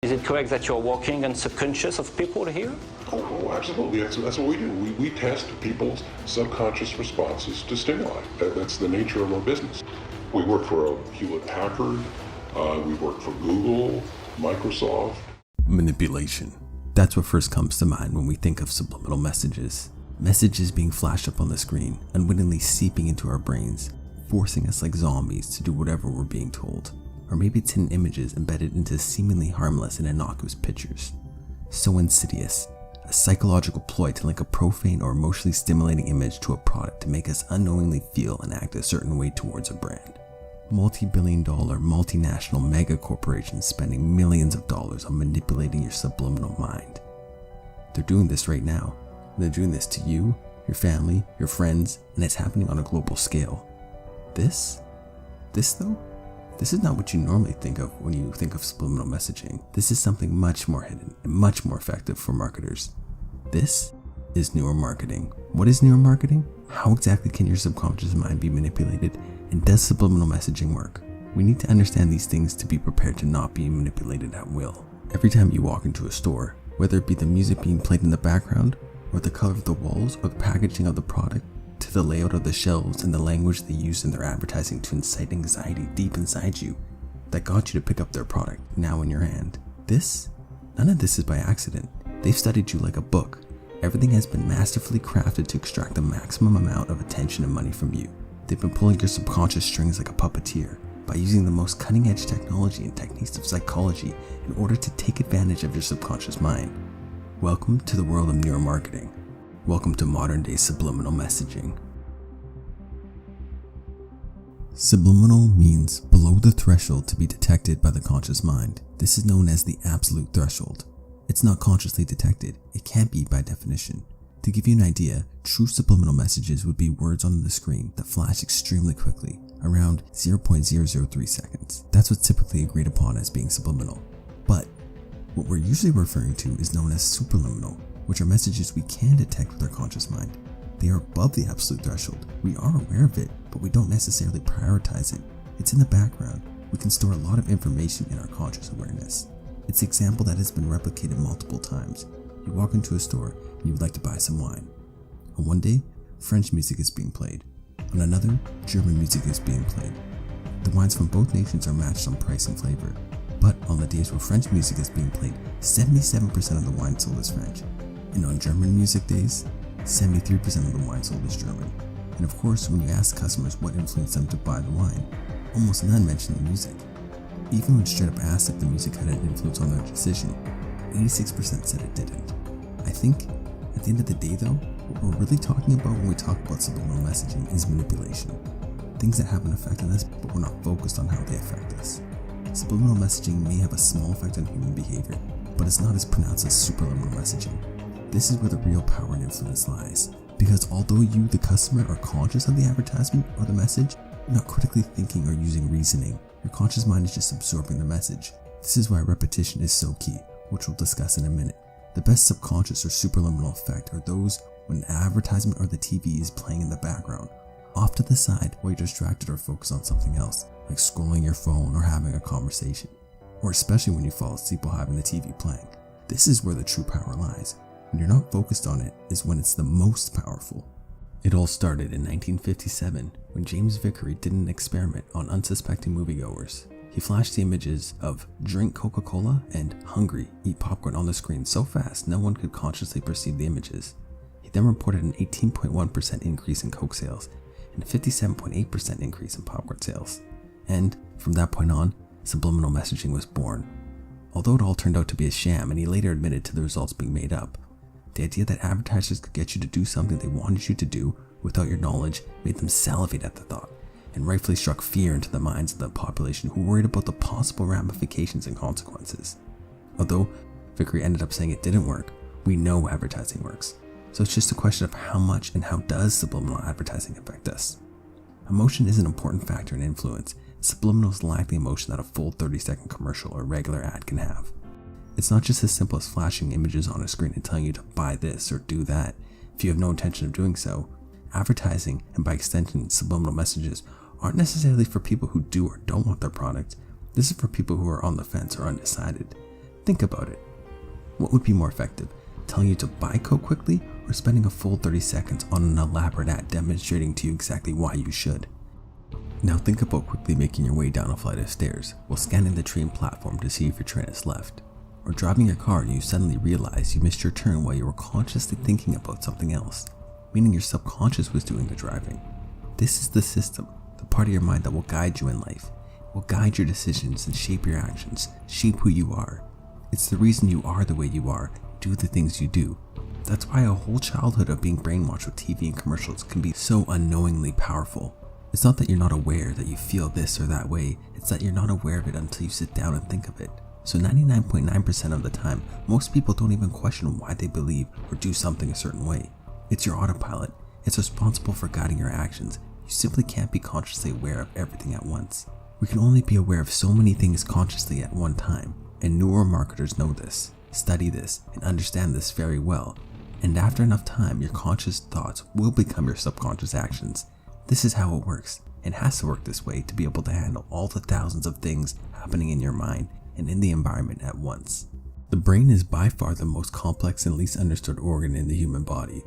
Is it correct that you're working on subconscious of people here? Oh, absolutely. That's what we do. We test people's subconscious responses to stimuli. That's the nature of our business. We work for Hewlett Packard. We work for Google, Microsoft. Manipulation. That's what first comes to mind when we think of subliminal messages. Messages being flashed up on the screen, unwittingly seeping into our brains, forcing us like zombies to do whatever we're being told. Or maybe it's hidden images embedded into seemingly harmless and innocuous pictures. So insidious, a psychological ploy to link a profane or emotionally stimulating image to a product to make us unknowingly feel and act a certain way towards a brand. Multi-billion-dollar multinational mega corporations spending millions of dollars on manipulating your subliminal mind. They're doing this right now. And they're doing this to you, your family, your friends, and it's happening on a global scale. This though? This is not what you normally think of when you think of subliminal messaging. This is something much more hidden and much more effective for marketers. This is neuromarketing. What is neuromarketing? How exactly can your subconscious mind be manipulated? And does subliminal messaging work? We need to understand these things to be prepared to not be manipulated at will. Every time you walk into a store, whether it be the music being played in the background, or the color of the walls, or the packaging of the product, to the layout of the shelves and the language they use in their advertising to incite anxiety deep inside you that got you to pick up their product now in your hand. None of this is by accident. They've studied you like a book. Everything has been masterfully crafted to extract the maximum amount of attention and money from you. They've been pulling your subconscious strings like a puppeteer by using the most cutting-edge technology and techniques of psychology in order to take advantage of your subconscious mind. Welcome to the world of neuromarketing. Welcome to modern-day subliminal messaging. Subliminal means below the threshold to be detected by the conscious mind. This is known as the absolute threshold. It's not consciously detected. It can't be by definition. To give you an idea, true subliminal messages would be words on the screen that flash extremely quickly, around 0.003 seconds. That's what's typically agreed upon as being subliminal. But what we're usually referring to is known as superliminal, which are messages we can detect with our conscious mind. They are above the absolute threshold. We are aware of it, but we don't necessarily prioritize it. It's in the background. We can store a lot of information in our conscious awareness. It's an example that has been replicated multiple times. You walk into a store and you would like to buy some wine. On one day, French music is being played. On another, German music is being played. The wines from both nations are matched on price and flavor. But on the days where French music is being played, 77% of the wine sold is French. And on German music days, 73% of the wine sold is German. And of course, when you ask customers what influenced them to buy the wine, almost none mention the music. Even when straight up asked if the music had an influence on their decision, 86% said it didn't. I think, at the end of the day though, what we're really talking about when we talk about subliminal messaging is manipulation. Things that have an effect on us, but we're not focused on how they affect us. Subliminal messaging may have a small effect on human behavior, but it's not as pronounced as superliminal messaging. This is where the real power and influence lies. Because although you, the customer, are conscious of the advertisement or the message, you're not critically thinking or using reasoning. Your conscious mind is just absorbing the message. This is why repetition is so key, which we'll discuss in a minute. The best subconscious or superliminal effect are those when an advertisement or the TV is playing in the background, off to the side while you're distracted or focused on something else, like scrolling your phone or having a conversation, or especially when you fall asleep while having the TV playing. This is where the true power lies. When you're not focused on it is when it's the most powerful. It all started in 1957 when James Vickery did an experiment on unsuspecting moviegoers. He flashed the images of "drink Coca-Cola" and "hungry, eat popcorn" on the screen so fast no one could consciously perceive the images. He then reported an 18.1% increase in Coke sales and a 57.8% increase in popcorn sales. And from that point on, subliminal messaging was born. Although it all turned out to be a sham and he later admitted to the results being made up, the idea that advertisers could get you to do something they wanted you to do without your knowledge made them salivate at the thought, and rightfully struck fear into the minds of the population who worried about the possible ramifications and consequences. Although Vickery ended up saying it didn't work, we know advertising works. So it's just a question of how much and how does subliminal advertising affect us. Emotion is an important factor in influence. Subliminals lack the emotion that a full 30-second commercial or regular ad can have. It's not just as simple as flashing images on a screen and telling you to buy this or do that if you have no intention of doing so. Advertising, and by extension subliminal messages, aren't necessarily for people who do or don't want their product. This is for people who are on the fence or undecided. Think about it. What would be more effective, telling you to buy Coke quickly or spending a full 30 seconds on an elaborate ad demonstrating to you exactly why you should? Now think about quickly making your way down a flight of stairs while scanning the train platform to see if your train has left, or driving your car and you suddenly realize you missed your turn while you were consciously thinking about something else, meaning your subconscious was doing the driving. This is the system, the part of your mind that will guide you in life. It will guide your decisions and shape your actions, shape who you are. It's the reason you are the way you are, do the things you do. That's why a whole childhood of being brainwashed with TV and commercials can be so unknowingly powerful. It's not that you're not aware that you feel this or that way, it's that you're not aware of it until you sit down and think of it. So 99.9% of the time, most people don't even question why they believe or do something a certain way. It's your autopilot. It's responsible for guiding your actions. You simply can't be consciously aware of everything at once. We can only be aware of so many things consciously at one time, and neuromarketers know this, study this, and understand this very well. And after enough time, your conscious thoughts will become your subconscious actions. This is how it works. It has to work this way to be able to handle all the thousands of things happening in your mind and in the environment at once. The brain is by far the most complex and least understood organ in the human body.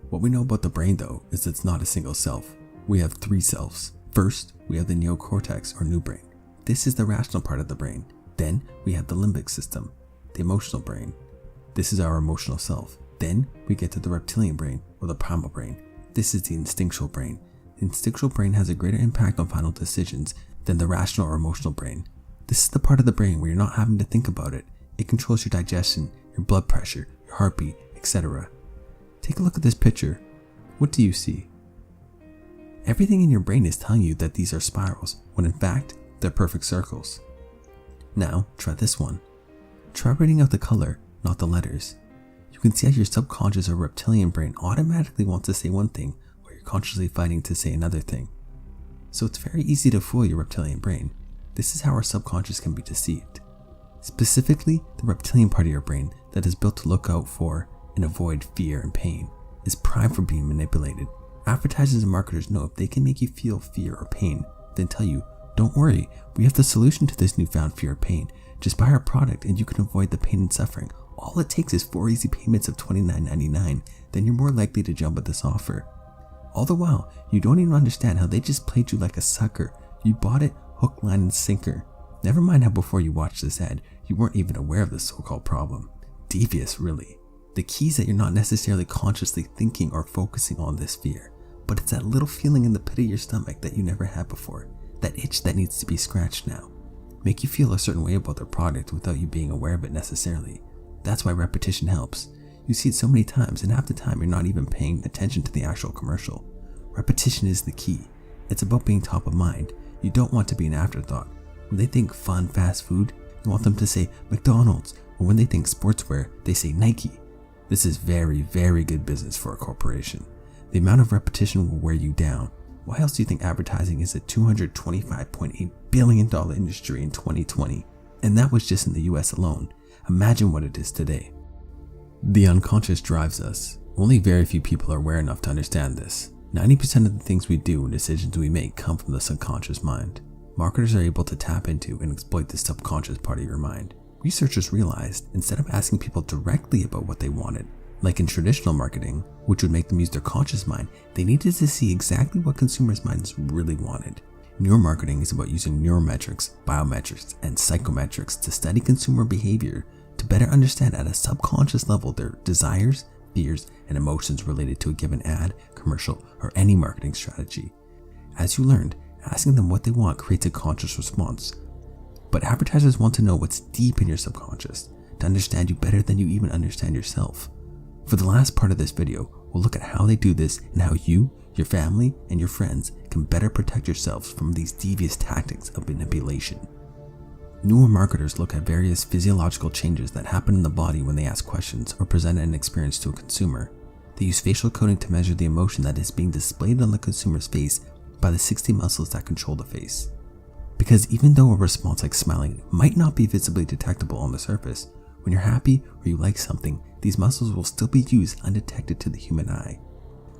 What we know about the brain though is it's not a single self. We have three selves. First, we have the neocortex or new brain. This is the rational part of the brain. Then we have the limbic system, the emotional brain. This is our emotional self. Then we get to the reptilian brain or the primal brain. This is the instinctual brain. The instinctual brain has a greater impact on final decisions than the rational or emotional brain. This is the part of the brain where you're not having to think about it. It controls your digestion, your blood pressure, your heartbeat, etc. Take a look at this picture. What do you see? Everything in your brain is telling you that these are spirals, when in fact, they're perfect circles. Now, try this one. Try reading out the color, not the letters. You can see how your subconscious or reptilian brain automatically wants to say one thing, while you're consciously fighting to say another thing. So it's very easy to fool your reptilian brain. This is how our subconscious can be deceived. Specifically, the reptilian part of your brain that is built to look out for and avoid fear and pain is primed for being manipulated. Advertisers and marketers know if they can make you feel fear or pain, then tell you, don't worry, we have the solution to this newfound fear or pain. Just buy our product and you can avoid the pain and suffering. All it takes is 4 easy payments of $29.99, then you're more likely to jump at this offer. All the while, you don't even understand how they just played you like a sucker. You bought it hook, line, and sinker. Never mind how before you watched this ad, you weren't even aware of this so-called problem. Devious, really. The key is that you're not necessarily consciously thinking or focusing on this fear, but it's that little feeling in the pit of your stomach that you never had before, that itch that needs to be scratched now. Make you feel a certain way about their product without you being aware of it necessarily. That's why repetition helps. You see it so many times and half the time you're not even paying attention to the actual commercial. Repetition is the key. It's about being top of mind. You don't want to be an afterthought. When they think fun, fast food, you want them to say McDonald's, or when they think sportswear, they say Nike. This is very, very good business for a corporation. The amount of repetition will wear you down. Why else do you think advertising is a $225.8 billion industry in 2020? And that was just in the US alone. Imagine what it is today. The unconscious drives us. Only very few people are aware enough to understand this. 90% of the things we do and decisions we make come from the subconscious mind. Marketers are able to tap into and exploit the subconscious part of your mind. Researchers realized instead of asking people directly about what they wanted, like in traditional marketing, which would make them use their conscious mind, they needed to see exactly what consumers' minds really wanted. Neuromarketing is about using neurometrics, biometrics, and psychometrics to study consumer behavior to better understand at a subconscious level their desires, fears, and emotions related to a given ad, commercial, or any marketing strategy. As you learned, asking them what they want creates a conscious response. But advertisers want to know what's deep in your subconscious, to understand you better than you even understand yourself. For the last part of this video, we'll look at how they do this and how you, your family, and your friends can better protect yourselves from these devious tactics of manipulation. Neuromarketers look at various physiological changes that happen in the body when they ask questions or present an experience to a consumer. They use facial coding to measure the emotion that is being displayed on the consumer's face by the 60 muscles that control the face. Because even though a response like smiling might not be visibly detectable on the surface, when you're happy or you like something, these muscles will still be used undetected to the human eye.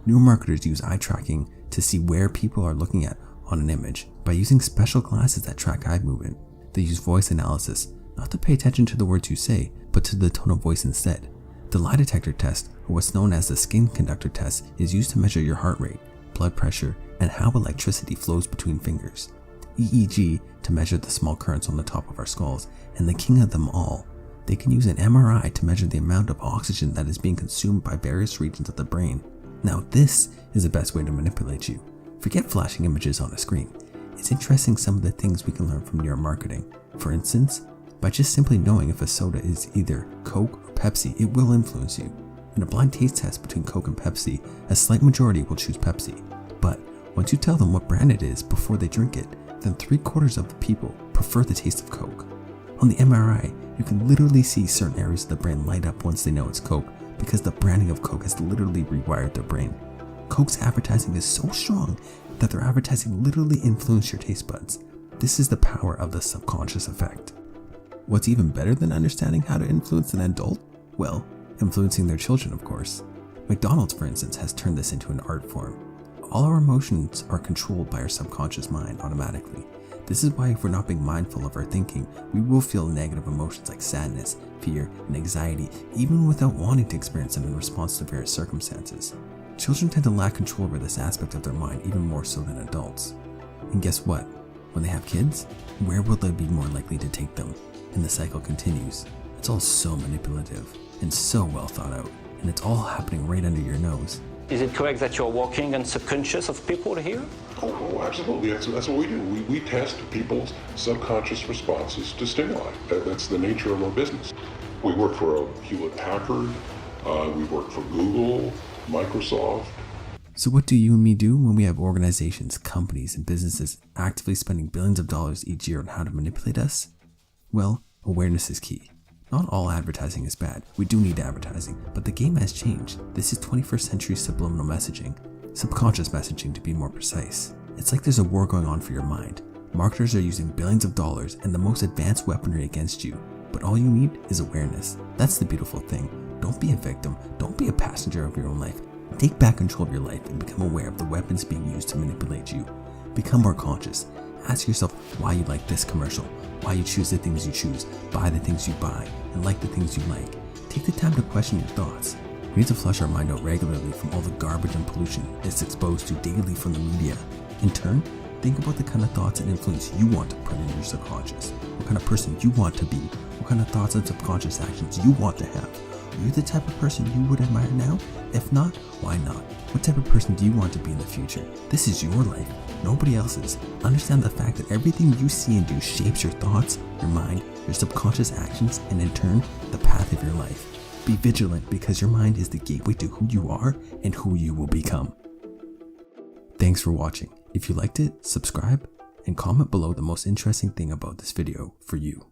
Neuromarketers use eye tracking to see where people are looking at on an image by using special glasses that track eye movement. They use voice analysis not to pay attention to the words you say, but to the tone of voice instead. The lie detector test, or what's known as the skin conductor test, is used to measure your heart rate, blood pressure, and how electricity flows between fingers. EEG to measure the small currents on the top of our skulls, and the king of them all, they can use an MRI to measure the amount of oxygen that is being consumed by various regions of the brain. Now this is the best way to manipulate you. Forget flashing images on a screen. It's interesting some of the things we can learn from neuromarketing. For instance, by just simply knowing if a soda is either Coke or Pepsi, it will influence you. In a blind taste test between Coke and Pepsi, a slight majority will choose Pepsi. But once you tell them what brand it is before they drink it, then 3/4 of the people prefer the taste of Coke. On the MRI, you can literally see certain areas of the brain light up once they know it's Coke, because the branding of Coke has literally rewired their brain. Coke's advertising is so strong that their advertising literally influences your taste buds. This is the power of the subconscious effect. What's even better than understanding how to influence an adult? Well, influencing their children, of course. McDonald's, for instance, has turned this into an art form. All our emotions are controlled by our subconscious mind automatically. This is why if we're not being mindful of our thinking, we will feel negative emotions like sadness, fear, and anxiety, even without wanting to experience them in response to various circumstances. Children tend to lack control over this aspect of their mind even more so than adults. And guess what? When they have kids, where will they be more likely to take them? And the cycle continues. It's all so manipulative and so well thought out, and it's all happening right under your nose. Is it correct that you're working on subconscious of people here? Oh, absolutely. That's what we do. We test people's subconscious responses to stimuli. That's the nature of our business. We work for Hewlett Packard. We work for Google, Microsoft. So what do you and me do when we have organizations, companies, and businesses actively spending billions of dollars each year on how to manipulate us? Well, awareness is key. Not all advertising is bad. We do need advertising, but the game has changed. This is 21st century subliminal messaging. Subconscious messaging to be more precise. It's like there's a war going on for your mind. Marketers are using billions of dollars and the most advanced weaponry against you, but all you need is awareness. That's the beautiful thing. Don't be a victim. Don't be a passenger of your own life. Take back control of your life and become aware of the weapons being used to manipulate you. Become more conscious. Ask yourself why you like this commercial, why you choose the things you choose, buy the things you buy, and like the things you like. Take the time to question your thoughts. We need to flush our mind out regularly from all the garbage and pollution it's exposed to daily from the media. In turn, think about the kind of thoughts and influence you want to put in your subconscious, what kind of person you want to be, what kind of thoughts and subconscious actions you want to have. Are you the type of person you would admire now? If not, why not? What type of person do you want to be in the future? This is your life, nobody else's. Understand the fact that everything you see and do shapes your thoughts, your mind, your subconscious actions, and in turn, the path of your life. Be vigilant because your mind is the gateway to who you are and who you will become. Thanks for watching. If you liked it, subscribe and comment below the most interesting thing about this video for you.